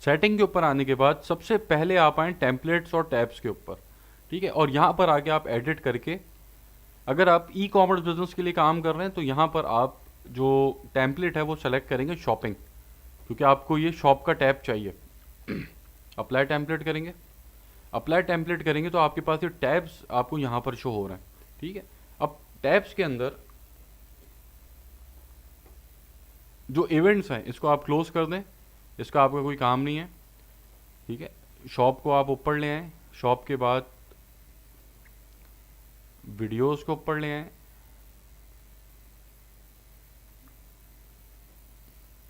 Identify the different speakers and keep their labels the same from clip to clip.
Speaker 1: Setting के ऊपर आने के बाद सबसे पहले आप आए टेम्पलेट्स और टैब्स के ऊपर, ठीक है। और यहाँ पर आके आप एडिट करके, अगर आप ई कॉमर्स बिजनेस के लिए काम कर रहे हैं तो यहाँ पर आप जो टेम्पलेट है वो सेलेक्ट करेंगे शॉपिंग, क्योंकि आपको ये शॉप का टैब चाहिए। अप्लाई टेम्पलेट करेंगे। अप्लाई टेम्पलेट करेंगे तो आपके पास ये टैब्स आपको यहाँ पर शो हो रहे हैं, ठीक है। अब टैब्स के अंदर जो इवेंट्स हैं इसको आप क्लोज कर दें, इसका आपका कोई काम नहीं है, ठीक है। शॉप को आप ऊपर ले आएँ, शॉप के बाद वीडियोस को ऊपर ले आएँ,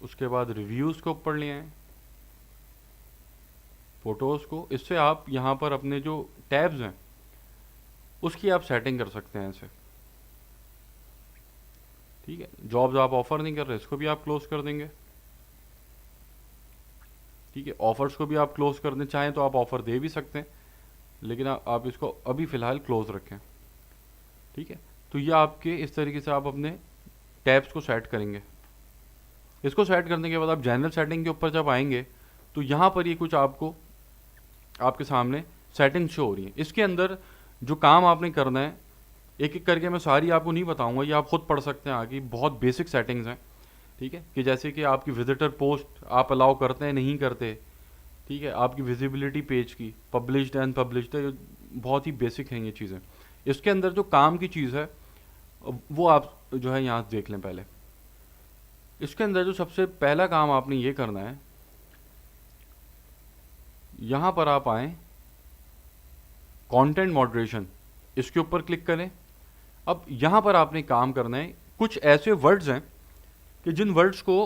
Speaker 1: उसके बाद रिव्यूज़ को ऊपर ले आएँ, फ़ोटोज़ को। इससे आप यहाँ पर अपने जो टैब्स हैं उसकी आप सेटिंग कर सकते हैं ऐसे, ठीक है। जॉब्स आप ऑफ़र नहीं कर रहे, इसको भी आप क्लोज कर देंगे, ठीक है। ऑफ़र्स को भी आप क्लोज कर दें, चाहें तो आप ऑफ़र दे भी सकते हैं, लेकिन आप इसको अभी फ़िलहाल क्लोज रखें, ठीक है। तो ये आपके इस तरीके से आप अपने टैब्स को सेट करेंगे। इसको सेट करने के बाद आप जनरल सेटिंग के ऊपर जब आएंगे तो यहाँ पर ये कुछ आपको आपके सामने सेटिंग्स शो हो रही हैं। इसके अंदर जो काम आपने करना है, एक एक करके मैं सारी आपको नहीं बताऊंगा, ये आप खुद पढ़ सकते हैं आगे। बहुत बेसिक सेटिंग्स हैं, ठीक है। कि जैसे कि आपकी विजिटर पोस्ट आप अलाउ करते हैं नहीं करते, ठीक है। आपकी विजिबिलिटी पेज की, पब्लिश्ड एंड पब्लिश्ड, बहुत ही बेसिक हैं ये चीज़ें। इसके अंदर जो काम की चीज़ है वो आप जो है यहाँ देख लें पहले। इसके अंदर जो सबसे पहला काम आपने ये करना है, यहाँ पर आप आएँ कंटेंट मॉडरेशन, इसके ऊपर क्लिक करें। अब यहाँ पर आपने काम करना है, कुछ ऐसे वर्ड्स हैं कि जिन वर्ड्स को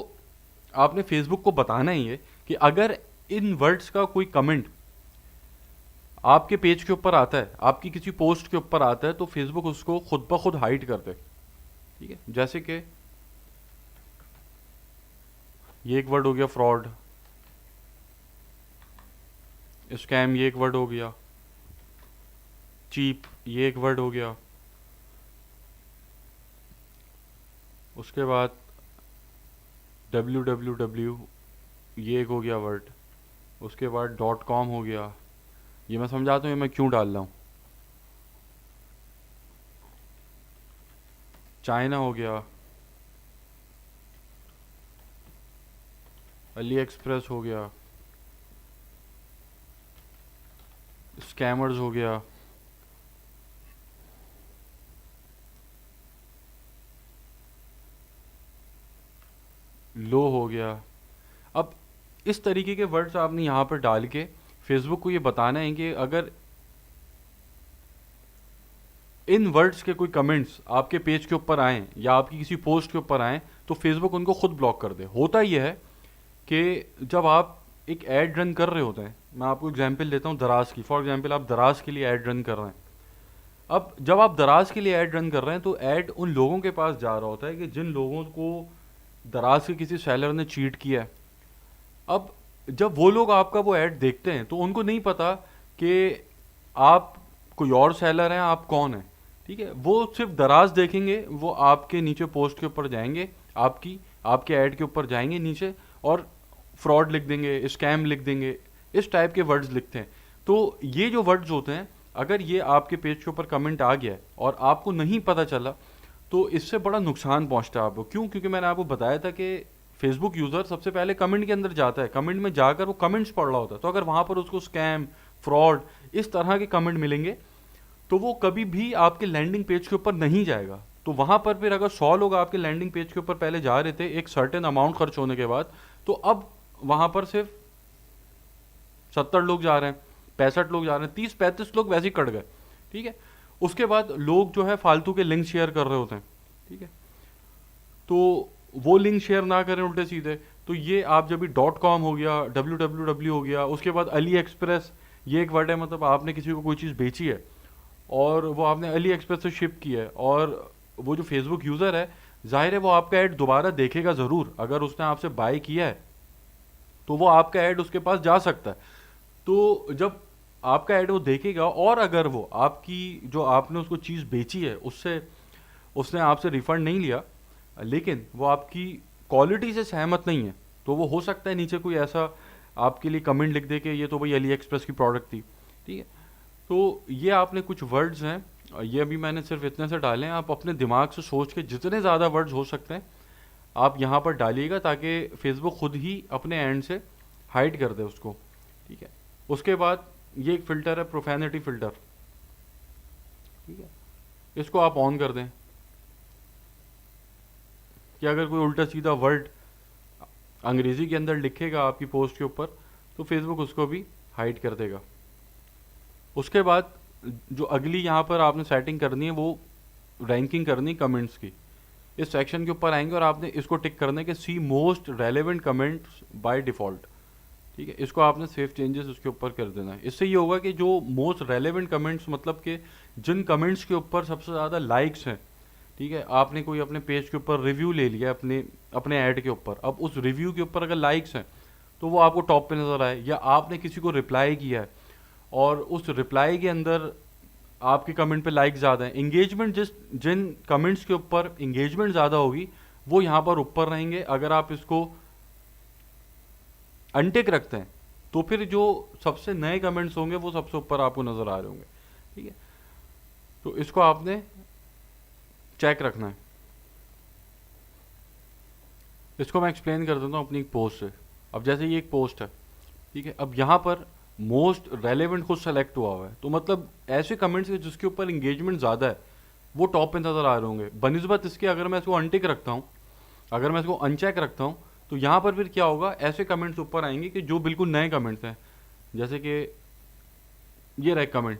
Speaker 1: आपने फेसबुक को बताना ही है कि अगर इन वर्ड्स का कोई कमेंट आपके पेज के ऊपर आता है, आपकी किसी पोस्ट के ऊपर आता है, तो फेसबुक उसको खुद ब खुद हाइड कर दे, ठीक है। जैसे कि ये एक वर्ड हो गया फ्रॉड, स्कैम ये एक वर्ड हो गया, चीप ये एक वर्ड हो गया, उसके बाद www ये एक हो गया वर्ड, उसके बाद .com हो गया। ये मैं समझाता हूँ ये मैं क्यों डाल रहा हूँ। चाइना हो गया, अली एक्सप्रेस हो गया, स्कैमर्स हो गया, लो हो गया। अब इस तरीके के वर्ड्स आपने यहाँ पर डाल के फेसबुक को ये बताना है कि अगर इन वर्ड्स के कोई कमेंट्स आपके पेज के ऊपर आएँ या आपकी किसी पोस्ट के ऊपर आएँ तो फेसबुक उनको खुद ब्लॉक कर दे। होता ये है कि जब आप एक ऐड रन कर रहे होते हैं, मैं आपको एग्जांपल देता हूँ दराज की। फॉर एग्जांपल आप दराज के लिए ऐड रन कर रहे हैं। अब जब आप दराज के लिए ऐड रन कर रहे हैं तो ऐड उन लोगों के पास जा रहा होता है कि जिन लोगों को दराज के किसी सेलर ने चीट किया है। अब जब वो लोग आपका वो ऐड देखते हैं तो उनको नहीं पता कि आप कोई और सेलर हैं, आप कौन हैं, ठीक है। वो सिर्फ दराज देखेंगे, वो आपके नीचे पोस्ट के ऊपर जाएंगे, आपके ऐड के ऊपर जाएंगे नीचे और फ्रॉड लिख देंगे, स्कैम लिख देंगे, इस टाइप के वर्ड्स लिखते हैं। तो ये जो वर्ड्स होते हैं, अगर ये आपके पेज के ऊपर कमेंट आ गया है और आपको नहीं पता चला तो इससे बड़ा नुकसान पहुंचता है आपको। क्यों? क्योंकि मैंने आपको बताया था कि फेसबुक यूज़र सबसे पहले कमेंट के अंदर जाता है, कमेंट में जाकर वो कमेंट्स पढ़ रहा होता है। तो अगर वहाँ पर उसको स्कैम, फ्रॉड इस तरह के कमेंट मिलेंगे तो वो कभी भी आपके लैंडिंग पेज के ऊपर नहीं जाएगा। तो वहाँ पर फिर अगर 100 लोग आपके लैंडिंग पेज के ऊपर पहले जा रहे थे एक सर्टेन अमाउंट खर्च होने के बाद, तो अब वहाँ पर सिर्फ 70 लोग जा रहे हैं, 65 लोग जा रहे हैं, 30-35 लोग वैसे ही कट गए, ठीक है। उसके बाद लोग जो है फालतू के लिंक शेयर कर रहे होते हैं, ठीक है। तो वो लिंक शेयर ना करें उल्टे सीधे। तो ये आप जब भी .com हो गया, www हो गया, उसके बाद अली एक्सप्रेस ये एक वर्ड है, मतलब आपने किसी को कोई चीज़ बेची है और वो आपने अली एक्सप्रेस से शिप की है, और वो जो फेसबुक यूज़र है जाहिर है वो आपका ऐड दोबारा देखेगा ज़रूर। अगर उसने आपसे बाय किया है तो वो आपका ऐड उसके पास जा सकता है। तो जब आपका ऐड वो देखेगा और अगर वो आपकी जो आपने उसको चीज़ बेची है उससे उसने आपसे रिफ़ंड नहीं लिया, लेकिन वो आपकी क्वालिटी से सहमत नहीं है, तो वो हो सकता है नीचे कोई ऐसा आपके लिए कमेंट लिख दे कि ये तो भाई अली एक्सप्रेस की प्रोडक्ट थी, ठीक है। तो ये आपने कुछ वर्ड्स हैं, ये अभी मैंने सिर्फ इतने से डाले हैं, आप अपने दिमाग से सोच के जितने ज़्यादा वर्ड्स हो सकते हैं आप यहाँ पर डालिएगा, ताकि फेसबुक खुद ही अपने एंड से हाइड कर दे उसको, ठीक है। उसके बाद ये एक फ़िल्टर है, प्रोफेनिटी फ़िल्टर, ठीक है। इसको आप ऑन कर दें कि अगर कोई उल्टा सीधा वर्ड अंग्रेज़ी के अंदर लिखेगा आपकी पोस्ट के ऊपर तो फेसबुक उसको भी हाइड कर देगा। उसके बाद जो अगली यहाँ पर आपने सेटिंग करनी है वो रैंकिंग करनी कमेंट्स की। इस सेक्शन के ऊपर आएंगे और आपने इसको टिक करना है कि see most relevant comments by default, ठीक है। इसको आपने सेव चेंजेस उसके ऊपर कर देना है। इससे ये होगा कि जो मोस्ट रेलेवेंट कमेंट्स, मतलब कि जिन कमेंट्स के ऊपर सबसे ज़्यादा लाइक्स हैं, ठीक है, आपने कोई अपने पेज के ऊपर रिव्यू ले लिया अपने अपने ऐड के ऊपर, अब उस रिव्यू के ऊपर अगर लाइक्स हैं तो वो आपको टॉप पे नज़र आए, या आपने किसी को रिप्लाई किया है और उस रिप्लाई के अंदर आपके कमेंट पे लाइक ज़्यादा है, इंगेजमेंट जिन कमेंट्स के ऊपर इंगेजमेंट ज़्यादा होगी वो यहाँ पर ऊपर रहेंगे। अगर आप इसको अनटिक रखते हैं तो फिर जो सबसे नए कमेंट्स होंगे वो सबसे ऊपर आपको नज़र आ रहे होंगे, ठीक है। तो इसको आपने चेक रखना है। इसको मैं एक्सप्लेन कर देता हूँ अपनी एक पोस्ट से। अब जैसे ये एक पोस्ट है, ठीक है, अब यहाँ पर मोस्ट रेलेवेंट खुद सेलेक्ट हुआ है, तो मतलब ऐसे कमेंट्स है जिसके ऊपर इंगेजमेंट ज़्यादा है वो टॉप पे नज़र आ रहे होंगे। बनिस्बत इसके अगर मैं इसको अनटिक रखता हूँ, अगर मैं इसको अनचेक रखता हूँ तो यहाँ पर फिर क्या होगा, ऐसे कमेंट्स ऊपर आएंगे कि जो बिल्कुल नए कमेंट्स हैं, जैसे कि ये रहे कमेंट,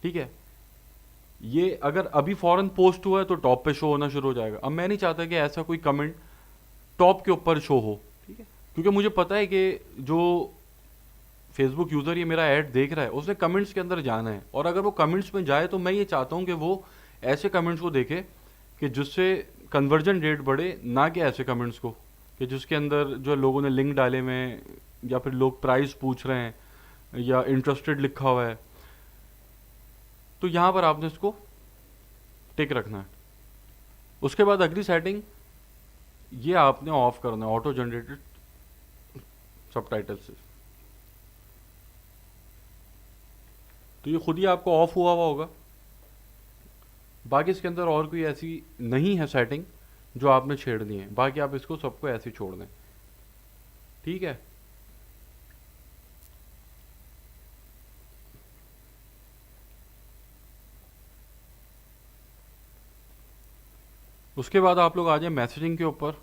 Speaker 1: ठीक है, ये अगर अभी फ़ौरन पोस्ट हुआ है तो टॉप पे शो होना शुरू हो जाएगा। अब मैं नहीं चाहता कि ऐसा कोई कमेंट टॉप के ऊपर शो हो, ठीक है, क्योंकि मुझे पता है कि जो फेसबुक यूज़र ये मेरा ऐड देख रहा है उसने कमेंट्स के अंदर जाना है, और अगर वो कमेंट्स में जाए तो मैं ये चाहता हूँ कि वो ऐसे कमेंट्स को देखे कि जिससे कन्वर्जन रेट बढ़े, ना कि ऐसे कमेंट्स को कि जिसके अंदर जो लोगों ने लिंक डाले हुए हैं या फिर लोग प्राइस पूछ रहे हैं या इंटरेस्टेड लिखा हुआ है। तो यहाँ पर आपने इसको टिक रखना है। उसके बाद अगली सेटिंग ये आपने ऑफ करना है, ऑटो जनरेटेड सबटाइटल्स से। तो ये खुद ही आपको ऑफ हुआ हुआ होगा। बाकी इसके अंदर और कोई ऐसी नहीं है सेटिंग जो आपने छेड़नी है, बाकी आप इसको सबको ऐसे ही छोड़ दें, ठीक है। उसके बाद आप लोग आ जाए मैसेजिंग के ऊपर।